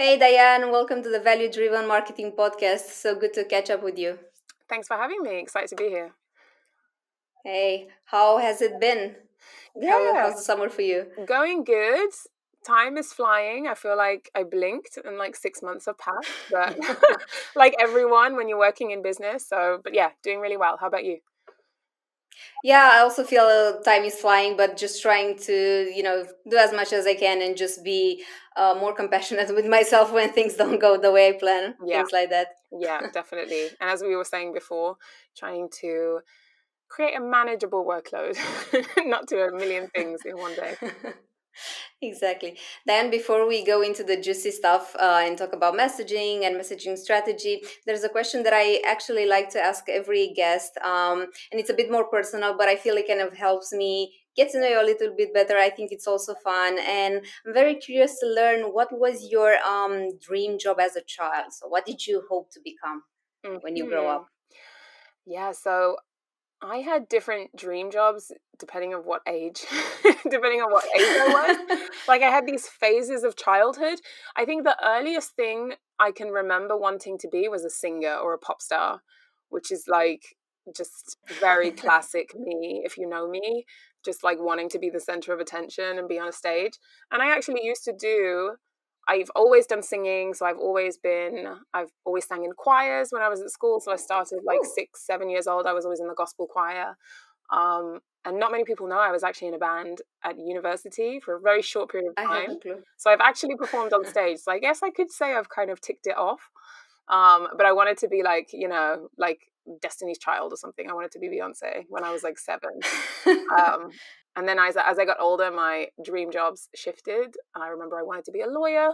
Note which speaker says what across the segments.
Speaker 1: Hey Diane, welcome to the Value Driven Marketing Podcast. So good to catch up with you.
Speaker 2: Thanks for having me. Excited to be here.
Speaker 1: Hey, how has it been?
Speaker 2: Yeah,
Speaker 1: How's the summer for you?
Speaker 2: going good. Time is flying. I feel like I blinked and like 6 months have passed, but like everyone when you're working in business. But yeah, doing really well. How about you?
Speaker 1: Yeah, I also feel time is flying, but just trying to, do as much as I can and just be more compassionate with myself when things don't go the way I plan,
Speaker 2: Yeah,
Speaker 1: things like that.
Speaker 2: yeah, definitely. And as we were saying before, trying to create a manageable workload, not do a million things in one day.
Speaker 1: Exactly. Then, before we go into the juicy stuff and talk about messaging and messaging strategy, there's a question that I actually like to ask every guest. And it's a bit more personal, but I feel it kind of helps me get to know you a little bit better. I think it's also fun. And I'm very curious to learn what was your dream job as a child? So, what did you hope to become when you grow
Speaker 2: Hmm.
Speaker 1: up?
Speaker 2: Yeah, so I had different dream jobs depending on what age, depending on what age I was. Like I had these phases of childhood. I think the earliest thing I can remember wanting to be was a singer or a pop star, which is like just very classic me, if you know me, just like wanting to be the center of attention and be on a stage. And I actually used to do I've always done singing, so I've always sang in choirs when I was at school. So I started like
Speaker 1: Cool.
Speaker 2: 6, 7 years old. I was always in the gospel choir. And not many people know I was actually in a band at university for a very short period of
Speaker 1: I had
Speaker 2: time.
Speaker 1: no clue.
Speaker 2: So I've actually performed on stage. So I guess I could say I've kind of ticked it off. But I wanted to be like, like Destiny's Child or something. I wanted to be Beyonce when I was like 7. Um, and then as I got older, my dream jobs shifted. And I remember I wanted to be a lawyer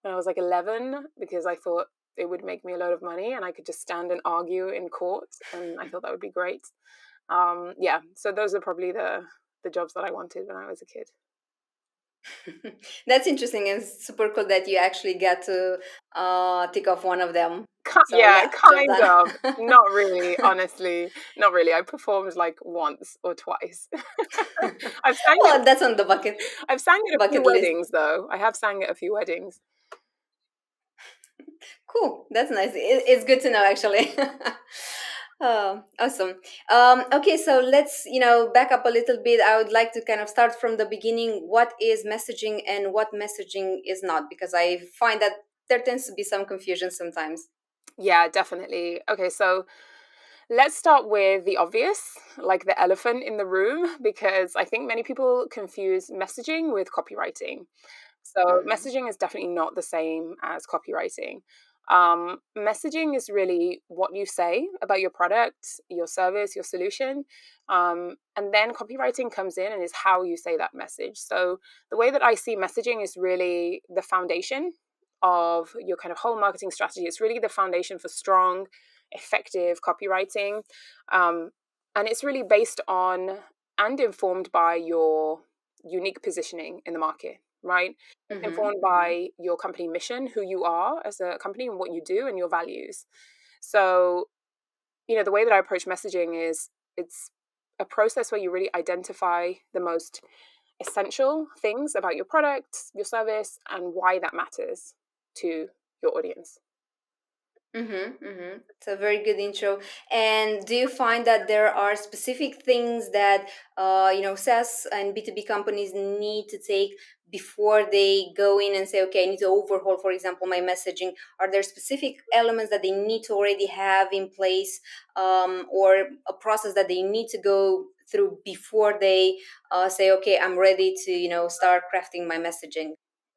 Speaker 2: when I was like 11 because I thought it would make me a load of money and I could just stand and argue in court. And I thought that would be great. Yeah, so those are probably the jobs that I wanted when I was a kid.
Speaker 1: That's interesting and super cool that you actually get to tick off one of them. So
Speaker 2: Yeah,
Speaker 1: yeah, job
Speaker 2: kind
Speaker 1: done.
Speaker 2: of. Not really, honestly. Not really. I performed like once or twice. I've sang
Speaker 1: Well, that's on the
Speaker 2: I've sang at a few
Speaker 1: bucket list.
Speaker 2: weddings though. I have sang at a few weddings.
Speaker 1: Cool. That's nice. It's good to know actually. Oh, awesome. Okay, so let's back up a little bit. I would like to kind of start from the beginning. What is messaging and what messaging is not? Because I find that there tends to be some confusion sometimes.
Speaker 2: Yeah, definitely. Okay, so let's start with the obvious, like the elephant in the room, because I think many people confuse messaging with copywriting. So,
Speaker 1: Hmm.
Speaker 2: messaging is definitely not the same as copywriting. Messaging is really what you say about your product, your service, your solution. And then copywriting comes in and is how you say that message. So, the way that I see messaging is really the foundation of your kind of whole marketing strategy. It's really the foundation for strong, effective copywriting. Um, and it's really based on and informed by your unique positioning in the market, right? It's
Speaker 1: Hmm.
Speaker 2: informed
Speaker 1: Hmm.
Speaker 2: by your company mission, who you are as a company and what you do and your values. So, the way that I approach messaging is it's a process where you really identify the most essential things about your product, your service, and why that matters to your audience.
Speaker 1: Mm-hmm, mm-hmm. It's a very good intro. And do you find that there are specific things that SaaS and B2B companies need to take before they go in and say, okay, I need to overhaul, for example, my messaging? Are there specific elements that they need to already have in place, or a process that they need to go through before they say, okay, I'm ready to, start crafting my messaging?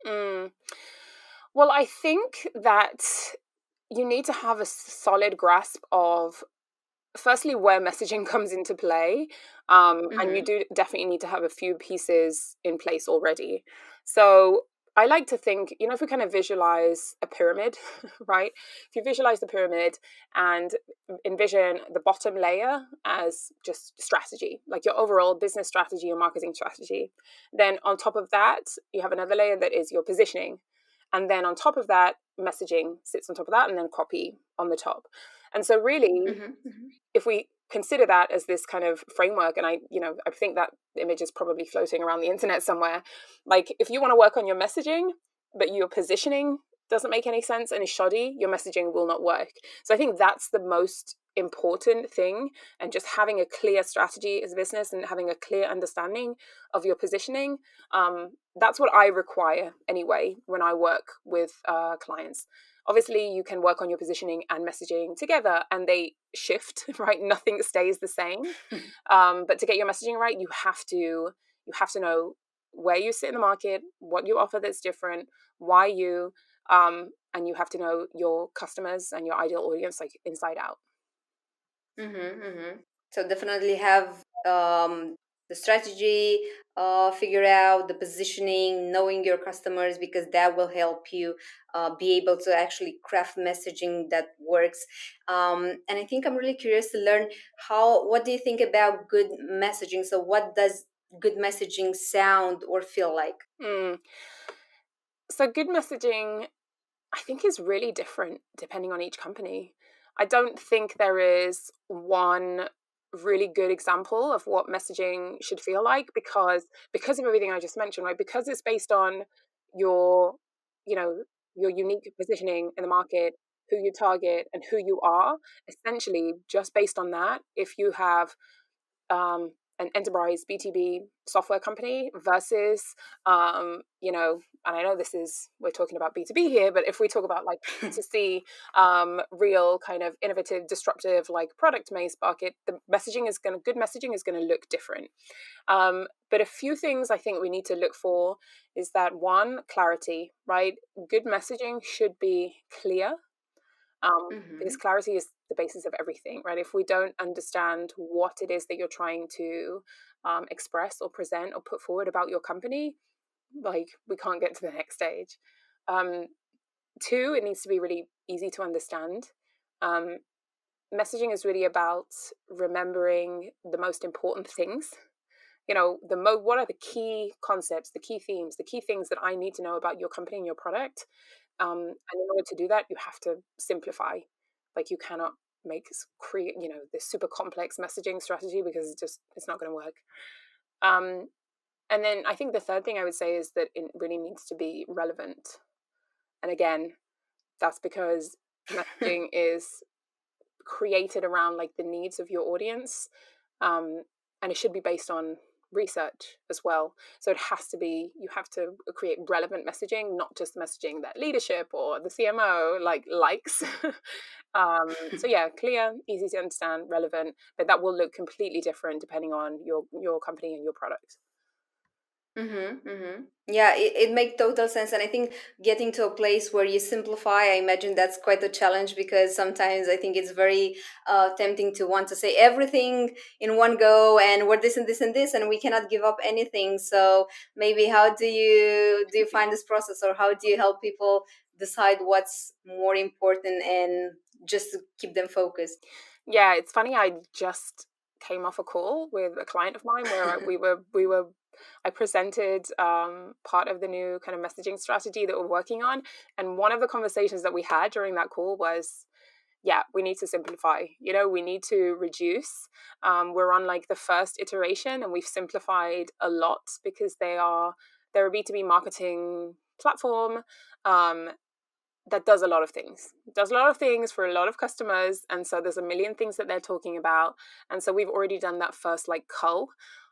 Speaker 2: Mm. Well, I think that you need to have a solid grasp of firstly where messaging comes into play, and you
Speaker 1: Mm-hmm.
Speaker 2: do definitely need to have a few pieces in place already. So I like to think, if we kind of visualize a pyramid, right? If you visualize the pyramid and envision the bottom layer as just strategy, like your overall business strategy, your marketing strategy, then on top of that you have another layer that is your positioning, and then on top of that messaging sits on top of that, and then copy on the top. And so really,
Speaker 1: Mm-hmm.
Speaker 2: if we consider that as this kind of framework, and I think that image is probably floating around the internet somewhere, like if you want to work on your messaging but your positioning doesn't make any sense and is shoddy, your messaging will not work. So I think that's the most important thing, and just having a clear strategy as a business and having a clear understanding of your positioning. That's what I require anyway when I work with clients. Obviously, you can work on your positioning and messaging together, and they shift, right? Nothing stays the same. But to get your messaging right, you have to know where you sit in the market, what you offer that's different, why you, and you have to know your customers and your ideal audience like inside out.
Speaker 1: Mm-hmm, mm-hmm. So definitely have the strategy, figure out the positioning, knowing your customers, because that will help you be able to actually craft messaging that works. And I think I'm really curious to learn what do you think about good messaging? So what does good messaging sound or feel like?
Speaker 2: Mm. So good messaging, I think, is really different depending on each company. I don't think there is one really good example of what messaging should feel like, because of everything I just mentioned, right? Because it's based on your, you know, your unique positioning in the market, who you target and who you are. Essentially, just based on that, if you have an enterprise B2B software company versus, and I know we're talking about B2B here, but if we talk about like B2C, real kind of innovative, disruptive, like product based market, good messaging is going to look different. But a few things I think we need to look for is that one, clarity, right? Good messaging should be clear, because
Speaker 1: Mm-hmm.
Speaker 2: clarity is the basis of everything, right? If we don't understand what it is that you're trying to express or present or put forward about your company, like we can't get to the next stage. Um, Two, it needs to be really easy to understand. Um, Messaging is really about remembering the most important things. What are the key concepts, the key themes, the key things that I need to know about your company and your product. And in order to do that, you have to simplify. Like you cannot create, this super complex messaging strategy, because it's not going to work. Um, and then I think the third thing I would say is that it really needs to be relevant. And again, that's because messaging is created around like the needs of your audience, um, and it should be based on research as well. So you have to create relevant messaging, not just messaging that leadership or the CMO likes. So yeah, clear, easy to understand, relevant, but that will look completely different depending on your company and your product.
Speaker 1: Mm-hmm, mm-hmm. Yeah, it makes total sense. And I think getting to a place where you simplify, I imagine that's quite a challenge, because sometimes I think it's very tempting to want to say everything in one go, and we're this and this and this, and we cannot give up anything. So maybe how do you find this process, or how do you help people decide what's more important and just to keep them focused?
Speaker 2: Yeah, it's funny. I just came off a call with a client of mine where we were I presented part of the new kind of messaging strategy that we're working on, and one of the conversations that we had during that call was, yeah, we need to simplify. We need to reduce. We're on like the first iteration, and we've simplified a lot because they're a B2B marketing platform. Um, that does a lot of things. It does a lot of things for a lot of customers, and so there's a million things that they're talking about. And so we've already done that first like cull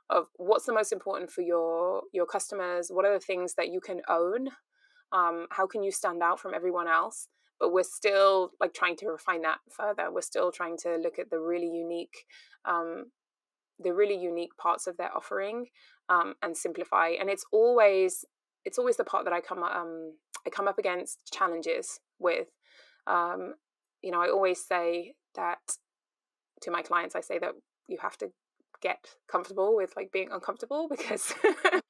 Speaker 2: of what's the most important for your customers. What are the things that you can own? How can you stand out from everyone else? But we're still like trying to refine that further. We're still trying to look at um, the really unique parts of their offering, and simplify. And it's always the part that I come up against challenges with. Um, I always say that to my clients. I say that you have to get comfortable with like being uncomfortable, because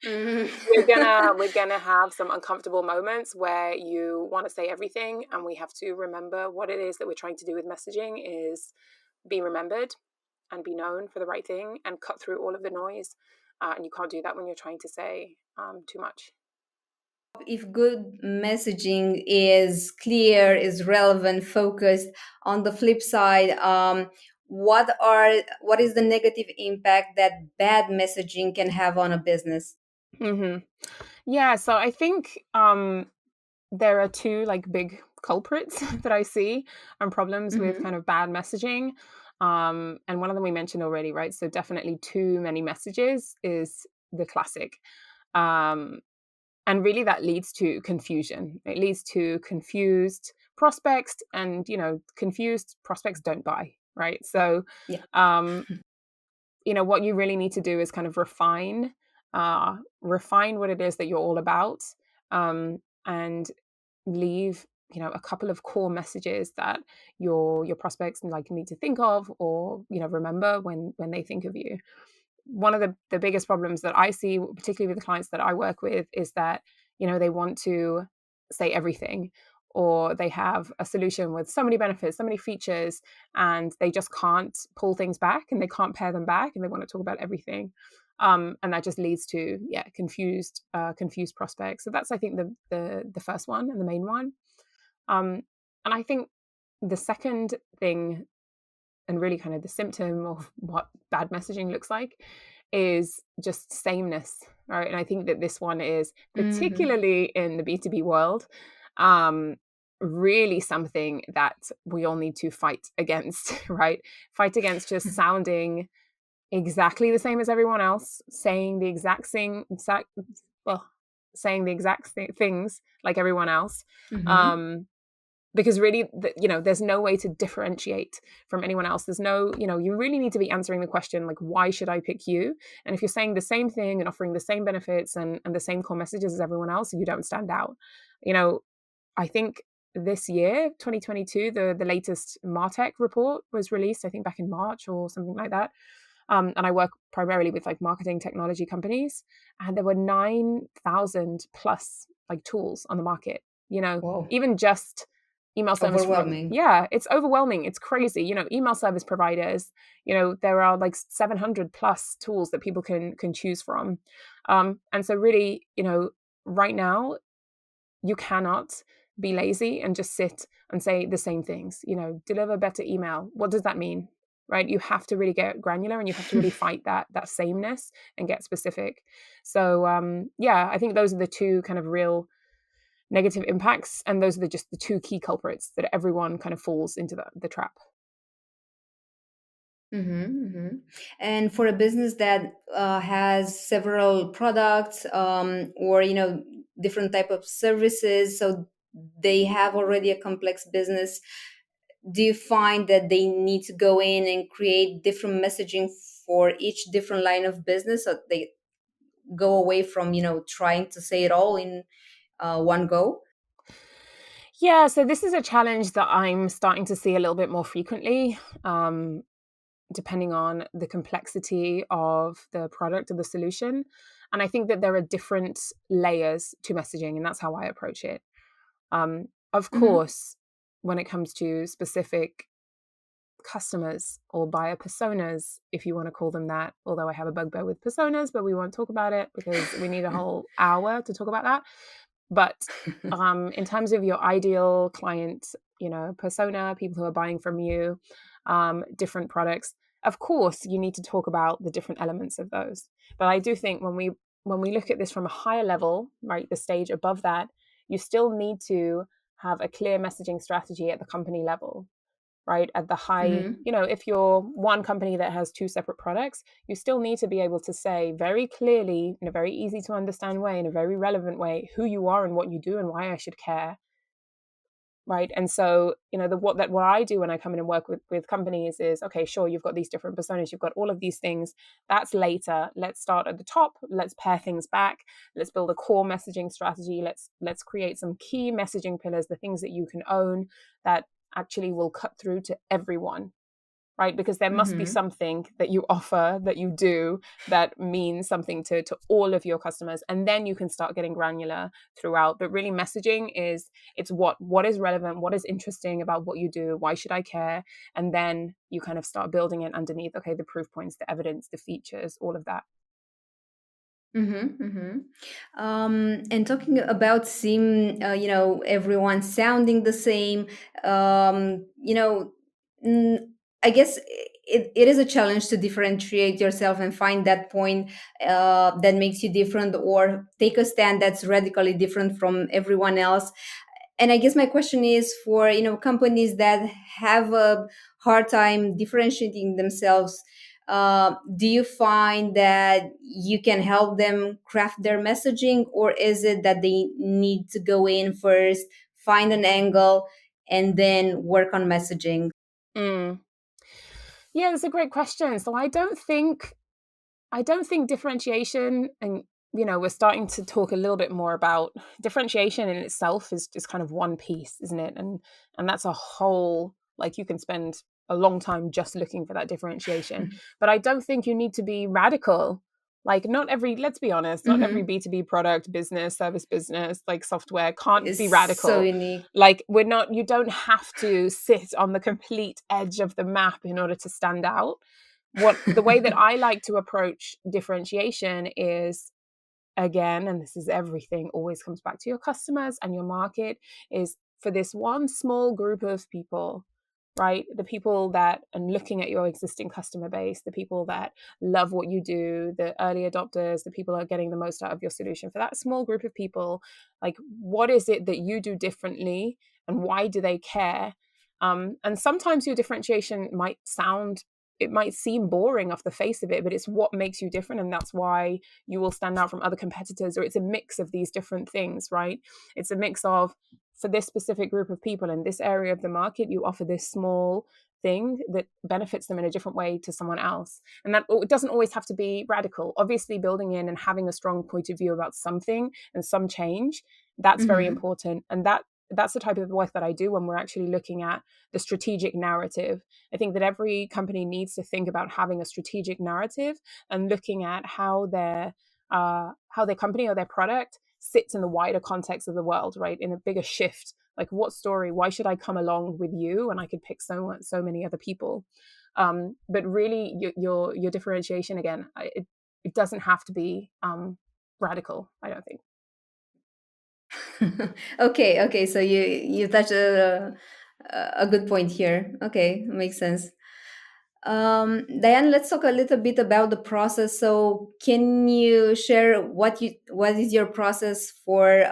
Speaker 2: we're gonna have some uncomfortable moments where you want to say everything, and we have to remember what it is that we're trying to do with messaging is be remembered and be known for the right thing and cut through all of the noise. And you can't do that when you're trying to say too much.
Speaker 1: If good messaging is clear, is relevant, focused, on the flip side, what is the negative impact that bad messaging can have on a business?
Speaker 2: Yeah, so I think there are two like big culprits that I see and problems with
Speaker 1: Mm-hmm.
Speaker 2: kind of bad messaging. And one of them we mentioned already, right? So definitely too many messages is the classic. Um, and really that leads to confusion. It leads to confused prospects, and confused prospects don't buy, right? So
Speaker 1: Yeah.
Speaker 2: um, what you really need to do is kind of refine what it is that you're all about, and leave a couple of core messages that your prospects like need to think of, or remember when they think of you. One of the biggest problems that I see, particularly with the clients that I work with, is that they want to say everything, or they have a solution with so many benefits, so many features, and they just can't pull things back, and they can't pair them back, and they want to talk about everything. And that just leads to confused prospects. So that's, I think, the first one and the main one. um, and I think the second thing, and really kind of the symptom of what bad messaging looks like, is just sameness, right? And I think that this one is,
Speaker 1: Mm-hmm.
Speaker 2: particularly in the B2B world, um, really something that we all need to fight against, right? Fight against just sounding exactly the same as everyone else, well, saying the exact things like everyone else.
Speaker 1: Mm-hmm.
Speaker 2: Um, because really, there's no way to differentiate from anyone else. There's no, you really need to be answering the question, like, why should I pick you? And if you're saying the same thing and offering the same benefits and the same core messages as everyone else, you don't stand out. you know I think this year, 2022, the latest Martech report was released, I think back in March or something like that. And I work primarily with like marketing technology companies, and there were 9,000 plus like tools on the market.
Speaker 1: Wow.
Speaker 2: Even just email service
Speaker 1: Overwhelming.
Speaker 2: yeah, it's overwhelming. It's crazy. Email service providers. There are like 700 plus tools that people can choose from. And so really, right now you cannot be lazy and just sit and say the same things. Deliver better email. What does that mean? Right? You have to really get granular, and you have to really fight that sameness and get specific. So yeah, I think those are the two kind of real negative impacts, and those are just the two key culprits that everyone kind of falls into the trap.
Speaker 1: Mm-hmm, mm-hmm. And for a business that has several products, or different type of services, so they have already a complex business. Do you find that they need to go in and create different messaging for each different line of business, so they go away from trying to say it all in one go?
Speaker 2: Yeah, so this is a challenge that I'm starting to see a little bit more frequently. Depending on the complexity of the product or the solution. And I think that there are different layers to messaging, and that's how I approach it. Of
Speaker 1: Mm-hmm.
Speaker 2: course, when it comes to specific customers or buyer personas, if you want to call them that, although I have a bugbear with personas, but we won't talk about it because we need a whole hour to talk about that. But in terms of your ideal client, persona, people who are buying from you, different products, of course, you need to talk about the different elements of those. But I do think when we look at this from a higher level, right, the stage above that, you still need to have a clear messaging strategy at the company level, right? At the high,
Speaker 1: Mm-hmm.
Speaker 2: if you're one company that has two separate products, you still need to be able to say very clearly, in a very easy to understand way, in a very relevant way, who you are and what you do and why I should care, right? And so, what I do when I come in and work with companies is, okay, sure, you've got these different personas, you've got all of these things. That's later. Let's start at the top. Let's pare things back. Let's build a core messaging strategy. Let's create some key messaging pillars, the things that you can own that actually will cut through to everyone, right? Because there must be
Speaker 1: Mm-hmm.
Speaker 2: something that you offer, that you do, that means something to all of your customers. And then you can start getting granular throughout. But really, messaging it's what is relevant, what is interesting about what you do, why should I care? And then you kind of start building it underneath, okay, the proof points, the evidence, the features, all of that.
Speaker 1: Mm-hmm, mm-hmm. And talking about everyone sounding the same, um, you know, I guess it is a challenge to differentiate yourself and find that point that makes you different, or take a stand that's radically different from everyone else. And I guess my question is for, companies that have a hard time differentiating themselves. Do you find that you can help them craft their messaging, or is it that they need to go in first, find an angle, and then work on messaging?
Speaker 2: Mm. Yeah, it's a great question. So I don't think differentiation, and we're starting to talk a little bit more about differentiation in itself is just kind of one piece, isn't it? And that's a whole, like, you can spend a long time just looking for that differentiation. But I don't think you need to be radical. Like, not every, let's be honest, not every
Speaker 1: Hmm.
Speaker 2: B2B product, business, service business, like software can't be
Speaker 1: Is so
Speaker 2: radical.
Speaker 1: unique.
Speaker 2: Like, you don't have to sit on the complete edge of the map in order to stand out. What The way that I like to approach differentiation is, again, and this is everything, always comes back to your customers and your market, is for this one small group of people, right? The people that, and looking at your existing customer base, the people that love what you do, the early adopters, the people that are getting the most out of your solution, for that small group of people, like, what is it that you do differently and why do they care? And sometimes your differentiation might seem boring off the face of it, but it's what makes you different. And that's why you will stand out from other competitors, or it's a mix of these different things, right? It's a mix of, for this specific group of people in this area of the market, you offer this small thing that benefits them in a different way to someone else. And that it doesn't always have to be radical. Obviously, building in and having a strong point of view about something and some change, that's very
Speaker 1: Hmm.
Speaker 2: important. And that's the type of work that I do when we're actually looking at the strategic narrative. I think that every company needs to think about having a strategic narrative and looking at how their company or their product sits in the wider context of the world, right? In a bigger shift, like, what story? Why should I come along with you? And I could pick so many other people. But really, your differentiation, again, it doesn't have to be radical, I don't think.
Speaker 1: Okay. So you touched a good point here. Okay, makes sense. Diane, let's talk a little bit about the process. So, can you share what is your process for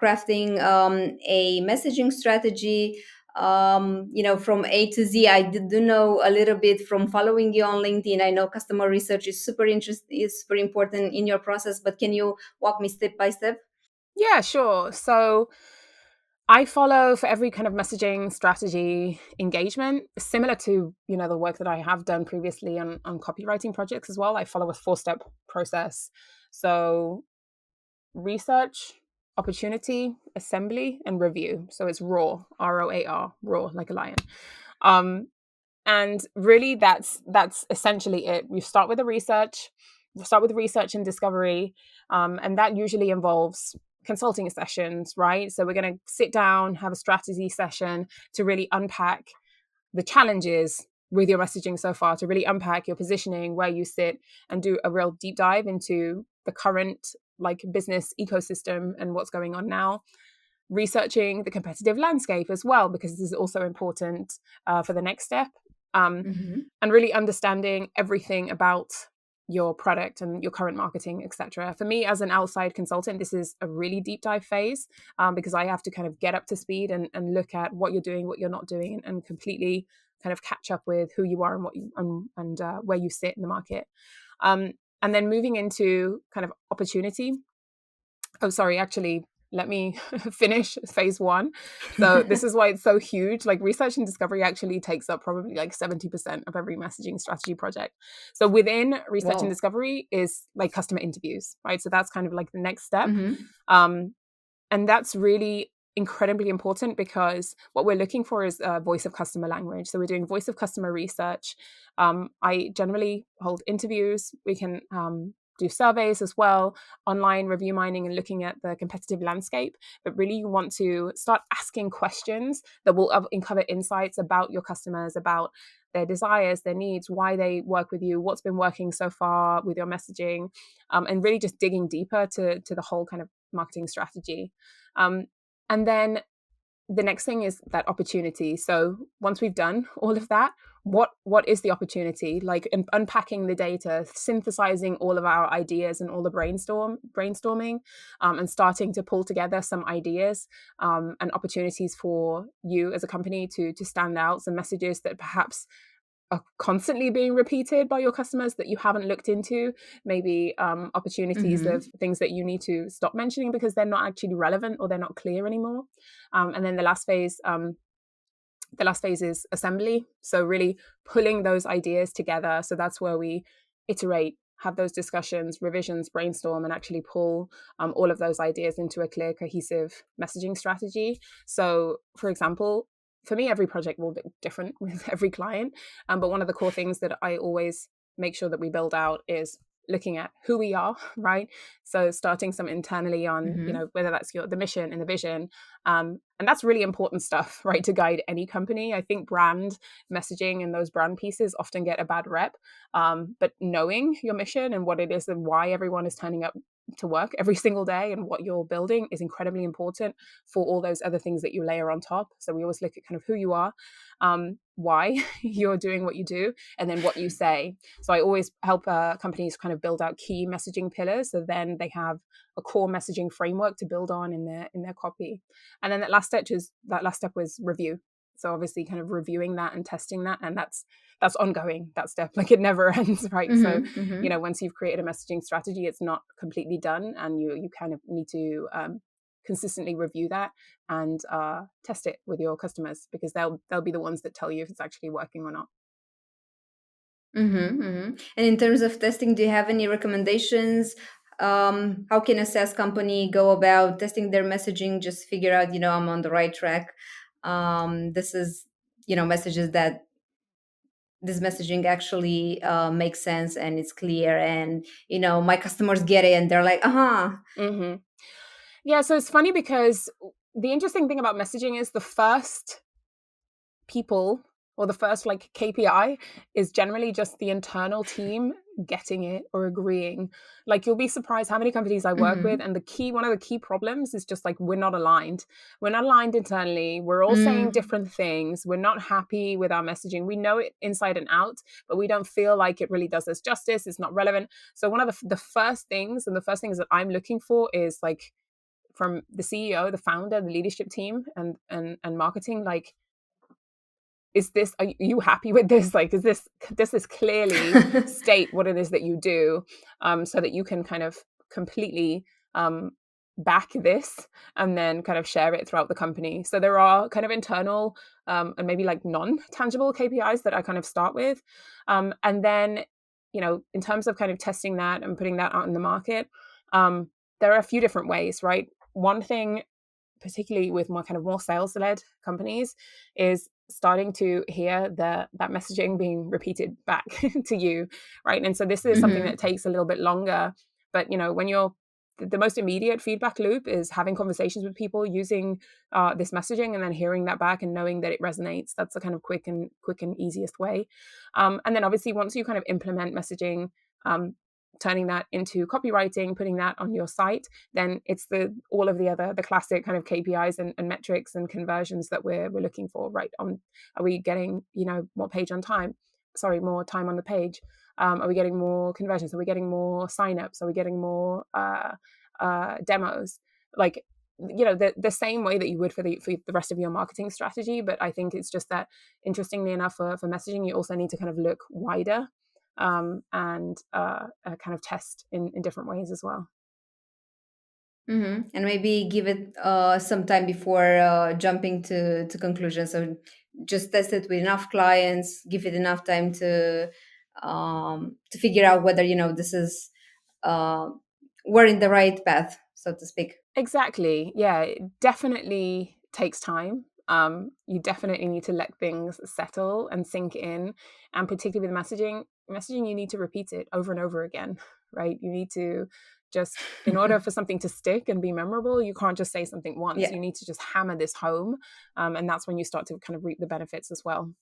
Speaker 1: crafting a messaging strategy? From A to Z. I do know a little bit from following you on LinkedIn. I know customer research is super important in your process, but can you walk me step by step?
Speaker 2: Yeah, sure. So I follow, for every kind of messaging strategy engagement, similar to, the work that I have done previously on copywriting projects as well. I follow a 4-step process. So research, opportunity, assembly, and review. So it's raw, ROAR, raw, like a lion. Um, and really, that's essentially it. You start with research and discovery, and that usually involves consulting sessions, right? So we're going to sit down, have a strategy session to really unpack the challenges with your messaging so far, to really unpack your positioning, where you sit, and do a real deep dive into the current, like, business ecosystem and what's going on now. Researching the competitive landscape as well, because this is also important for the next step. um,
Speaker 1: Mm-hmm.
Speaker 2: and really understanding everything about your product and your current marketing, etc. For me, as an outside consultant, this is a really deep dive phase, because I have to kind of get up to speed and look at what you're doing, what you're not doing, and completely kind of catch up with who you are and what you and where you sit in the market. um, and then moving into kind of opportunity. Oh, sorry, actually, let me finish phase one. So this is why it's so huge. Like, research and discovery actually takes up probably like 70% of every messaging strategy project. So within research and
Speaker 1: Wow.
Speaker 2: discovery is like customer interviews, right? So that's kind of like the next step.
Speaker 1: Mm-hmm.
Speaker 2: Um, and that's really incredibly important, because what we're looking for is a voice of customer language. So we're doing voice of customer research. I generally hold interviews. We can do surveys as well, online review mining, and looking at the competitive landscape. But really, you want to start asking questions that will uncover insights about your customers, about their desires, their needs, why they work with you, what's been working so far with your messaging, and really just digging deeper to the whole kind of marketing strategy. Um, and then the next thing is that opportunity. So once we've done all of that, what is the opportunity, like unpacking the data, synthesizing all of our ideas and all the brainstorming, and starting to pull together some ideas, and opportunities for you as a company to stand out, some messages that perhaps are constantly being repeated by your customers that you haven't looked into, maybe opportunities
Speaker 1: Mm-hmm.
Speaker 2: of things that you need to stop mentioning because they're not actually relevant or they're not clear anymore. And then the last phase is assembly. So really pulling those ideas together. So that's where we iterate, have those discussions, revisions, brainstorm, and actually pull all of those ideas into a clear, cohesive messaging strategy. So, for example, for me, every project will be different with every client. But one of the core things that I always make sure that we build out is looking at who we are, right? So starting some internally on,
Speaker 1: Mm-hmm.
Speaker 2: whether that's the mission and the vision, and that's really important stuff, right, to guide any company. I think brand messaging and those brand pieces often get a bad rep. But knowing your mission and what it is and why everyone is turning up to work every single day and what you're building is incredibly important for all those other things that you layer on top. So we always look at kind of who you are, why you're doing what you do, and then what you say. So I always help companies kind of build out key messaging pillars. So then they have a core messaging framework to build on in their copy. And then that last step was review. So obviously kind of reviewing that and testing that, and that's ongoing, that step, like it never ends, right? So
Speaker 1: Mm-hmm. Mm-hmm.
Speaker 2: once you've created a messaging strategy, it's not completely done, and you kind of need to consistently review that and test it with your customers, because they'll be the ones that tell you if it's actually working or not.
Speaker 1: Mm-hmm. Mm-hmm. And in terms of testing, do you have any recommendations? How can a SaaS company go about testing their messaging? Just figure out, I'm on the right track. This is, messages that this messaging actually makes sense and it's clear, and my customers get it and they're like, uh-huh.
Speaker 2: Hmm. Yeah, so it's funny because the interesting thing about messaging is the first people, or the first like KPI, is generally just the internal team getting it or agreeing. Like, you'll be surprised how many companies I work with,
Speaker 1: Mm-hmm.
Speaker 2: and one of the key problems is just like we're not aligned. We're not aligned internally. We're all saying
Speaker 1: Mm.
Speaker 2: different things. We're not happy with our messaging. We know it inside and out, but we don't feel like it really does us justice. It's not relevant. So one of the first things, and the first things that I'm looking for is like from the CEO, the founder, the leadership team, and marketing, like, is this, are you happy with this? Like, does this clearly state what it is that you do, so that you can kind of completely back this and then kind of share it throughout the company. So there are kind of internal, and maybe like non-tangible KPIs that I kind of start with, and then in terms of kind of testing that and putting that out in the market, there are a few different ways, right? One thing, particularly with more sales led companies, is starting to hear that messaging being repeated back to you, right? And so this is something
Speaker 1: Mm-hmm.
Speaker 2: that takes a little bit longer, but when you're, the most immediate feedback loop is having conversations with people using this messaging and then hearing that back and knowing that it resonates. That's the kind of quick and easiest way. And then obviously once you kind of implement messaging, turning that into copywriting, putting that on your site, then it's all of the classic kind of KPIs and metrics and conversions that we're looking for, right? Are we getting more page on time? Sorry, more time on the page? Are we getting more conversions? Are we getting more signups? Are we getting more demos? Like, the same way that you would for the rest of your marketing strategy. But I think it's just that, interestingly enough, for messaging, you also need to kind of look wider, and kind of test in different ways as well.
Speaker 1: Mm-hmm. And maybe give it some time before jumping to conclusions. So just test it with enough clients, give it enough time to figure out whether this is uh, we're in the right path, so to speak.
Speaker 2: Exactly. Yeah, it definitely takes time. You definitely need to let things settle and sink in. And particularly with messaging, you need to repeat it over and over again, right? You need to just, in order for something to stick and be memorable, you can't just say something once.
Speaker 1: Yeah.
Speaker 2: You need to just hammer this home. And that's when you start to kind of reap the benefits as well.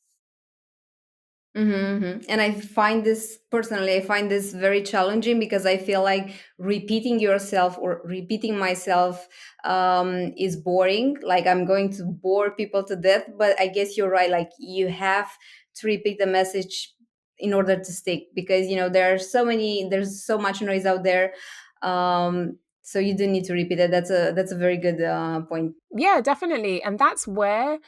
Speaker 1: Mm-hmm. And I find this personally, I find this very challenging because I feel like repeating yourself or repeating myself is boring. Like I'm going to bore people to death. But I guess you're right. Like you have to repeat the message in order to stick, because there's so much noise out there. So you do need to repeat it. That's a very good point.
Speaker 2: Yeah, definitely. And that's where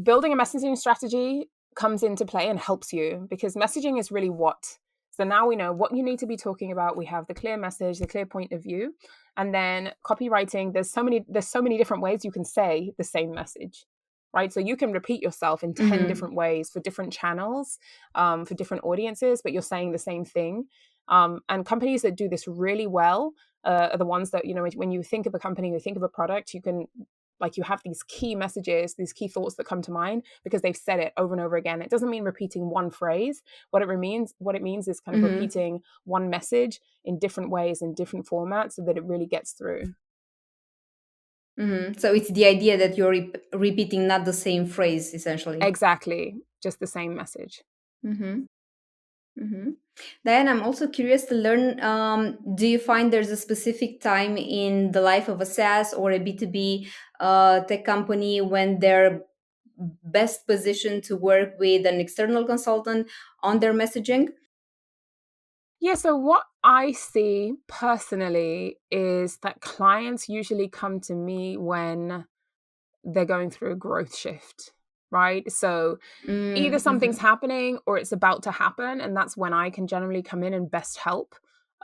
Speaker 2: building a messaging strategy comes into play and helps you, because messaging is really what. So now we know what you need to be talking about. We have the clear message, the clear point of view, and then copywriting. There's so many different ways you can say the same message, right? So you can repeat yourself in 10
Speaker 1: Mm-hmm.
Speaker 2: different ways for different channels, for different audiences, but you're saying the same thing. And companies that do this really well are the ones that, when you think of a company, you think of a product, you can, like, you have these key messages, these key thoughts that come to mind because they've said it over and over again. It doesn't mean repeating one phrase. What it means is kind of
Speaker 1: Mm-hmm.
Speaker 2: repeating one message in different ways, in different formats, so that it really gets through.
Speaker 1: Mm-hmm. So it's the idea that you're repeating not the same phrase, essentially.
Speaker 2: Exactly. Just the same message.
Speaker 1: Mm-hmm. Mm-hmm. Diane, I'm also curious to learn, do you find there's a specific time in the life of a SaaS or a B2B tech company when they're best positioned to work with an external consultant on their messaging?
Speaker 2: Yeah, so what I see personally is that clients usually come to me when they're going through a growth shift, right? So either something's
Speaker 1: Mm-hmm.
Speaker 2: happening or it's about to happen, and that's when I can generally come in and best help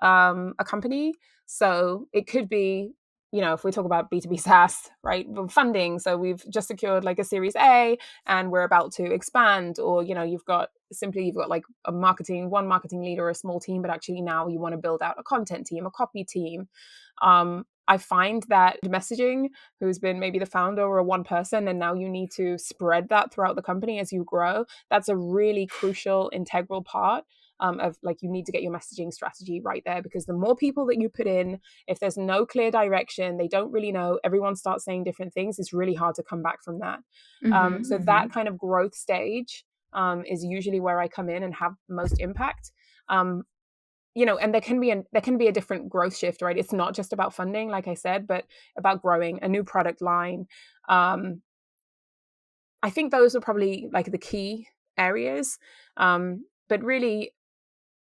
Speaker 2: a company. So it could be, if we talk about B2B SaaS, right, funding. So we've just secured like a Series A and we're about to expand, or you've got like one marketing leader or a small team, but actually now you want to build out a content team, a copy team. I find that messaging, who's been maybe the founder or a one person, and now you need to spread that throughout the company as you grow. That's a really crucial, integral part of, like, you need to get your messaging strategy right there, because the more people that you put in, if there's no clear direction, they don't really know, everyone starts saying different things, it's really hard to come back from that. So that
Speaker 1: Mm-hmm.
Speaker 2: kind of growth stage is usually where I come in and have most impact. Um, and there can be a different growth shift, right? It's not just about funding, like I said, but about growing a new product line. um I think those are probably like the key areas. But really,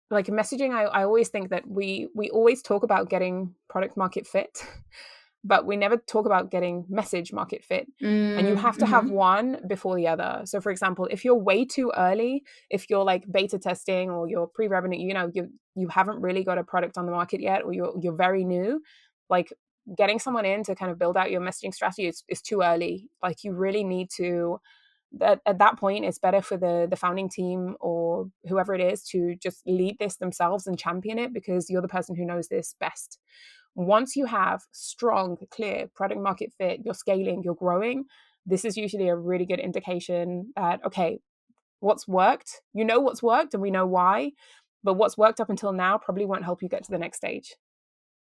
Speaker 2: like messaging, I always think that we always talk about getting product market fit, but we never talk about getting message market fit. And you have to have
Speaker 1: Mm-hmm.
Speaker 2: one before the other. So for example, if you're way too early, if you're like beta testing or you're pre-revenue, you haven't really got a product on the market yet, or you're very new, like getting someone in to kind of build out your messaging strategy is too early. Like you really need to, at that point, it's better for the founding team or whoever it is to just lead this themselves and champion it, because you're the person who knows this best. Once you have strong, clear product market fit, you're scaling, you're growing, this is usually a really good indication that, okay, what's worked, what's worked and we know why, but what's worked up until now probably won't help you get to the next stage.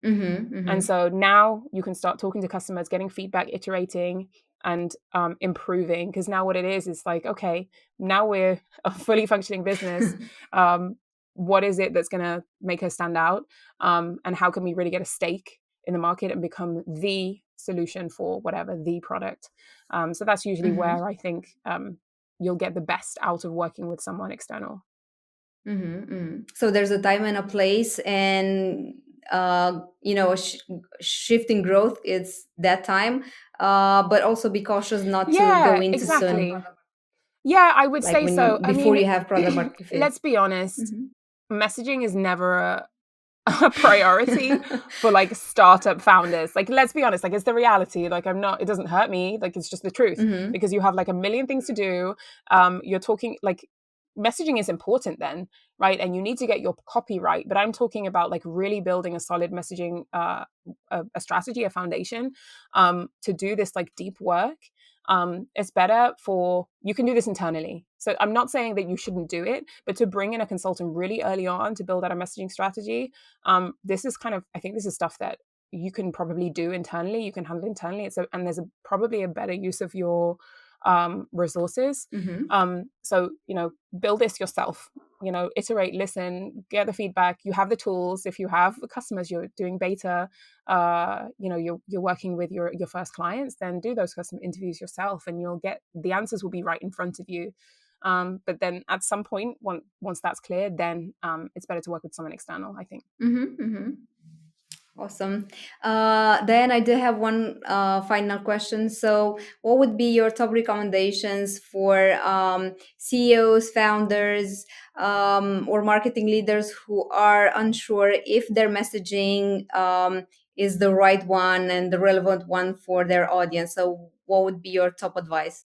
Speaker 1: Mm-hmm.
Speaker 2: And
Speaker 1: Mm-hmm.
Speaker 2: so now you can start talking to customers, getting feedback, iterating, and improving. Because now what it is like, okay, now we're a fully functioning business. Um, what is it that's going to make us stand out? And how can we really get a stake in the market and become the solution for whatever the product? So that's usually
Speaker 1: Mm-hmm.
Speaker 2: where I think you'll get the best out of working with someone external.
Speaker 1: Mm-hmm. Mm-hmm. So there's a time and a place, and a shifting growth is that time. But also be cautious not to go
Speaker 2: Yeah,
Speaker 1: in too soon,
Speaker 2: exactly. Yeah, I would
Speaker 1: like
Speaker 2: say so. I
Speaker 1: before
Speaker 2: mean,
Speaker 1: you have product market fit.
Speaker 2: let's be honest,
Speaker 1: Mm-hmm.
Speaker 2: messaging is never a priority for like startup founders. Like, let's be honest, like it's the reality. Like, it doesn't hurt me. Like, it's just the truth,
Speaker 1: Mm-hmm.
Speaker 2: because you have like a million things to do. You're talking like messaging is important then, right? And you need to get your copy right. But I'm talking about like really building a solid messaging, a strategy, a foundation, to do this like deep work. It's better for, you can do this internally. So I'm not saying that you shouldn't do it, but to bring in a consultant really early on to build out a messaging strategy, this is kind of, I think this is stuff that you can probably do internally. You can handle internally. And there's probably a better use of your resources.
Speaker 1: Mm-hmm.
Speaker 2: So, build this yourself, iterate, listen, get the feedback. You have the tools. If you have customers, you're doing beta, you're working with your first clients, then do those custom interviews yourself, and you'll get, the answers will be right in front of you. But then at some point, once that's clear, then it's better to work with someone external, I think.
Speaker 1: Awesome. Then I do have one final question. So, what would be your top recommendations for CEOs, founders, or marketing leaders who are unsure if their messaging is the right one and the relevant one for their audience? So, what would be your top advice?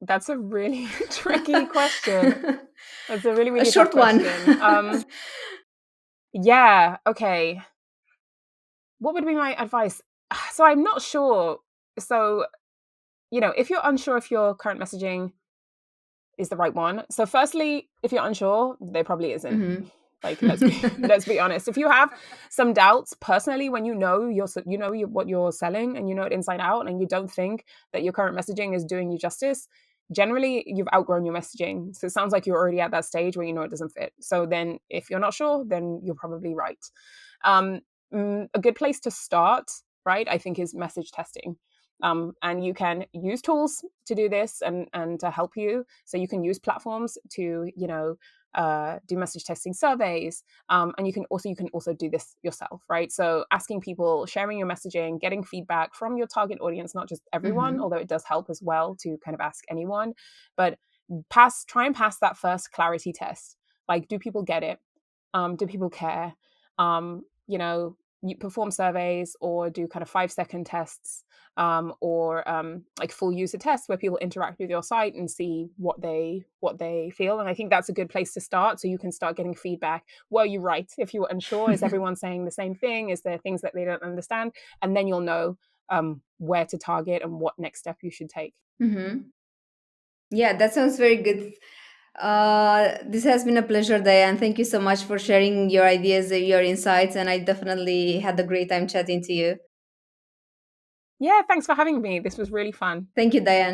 Speaker 2: That's a really tricky question. That's a really,
Speaker 1: A
Speaker 2: really tough
Speaker 1: short one.
Speaker 2: question. Yeah, okay. What would be my advice? So I'm not sure. So, if you're unsure if your current messaging is the right one. So firstly, if you're unsure, there probably isn't.
Speaker 1: Mhm.
Speaker 2: Like, let's be honest. If you have some doubts personally, when what you're selling and you know it inside out, and you don't think that your current messaging is doing you justice, generally you've outgrown your messaging. So it sounds like you're already at that stage where you know it doesn't fit. So then, if you're not sure, then you're probably right. Um, a good place to start, right? I think is message testing. And you can use tools to do this and to help you. So you can use platforms to do message testing surveys, and you can also do this yourself, right? So asking people, sharing your messaging, getting feedback from your target audience, not just everyone,
Speaker 1: Mhm.
Speaker 2: although it does help as well to kind of ask anyone, but try and pass that first clarity test. Like, do people get it? Do people care? You perform surveys or do kind of 5-second tests, or like full user tests where people interact with your site and see what they feel. And I think that's a good place to start, so you can start getting feedback. Were you right? If you were unsure, is everyone saying the same thing? Is there things that they don't understand? And then you'll know where to target and what next step you should take.
Speaker 1: Mhm. Yeah, that sounds very good. This has been a pleasure, Diane. Thank you so much for sharing your ideas, your insights, and I definitely had a great time chatting to you.
Speaker 2: Yeah, thanks for having me. This was really fun.
Speaker 1: Thank you, Diane.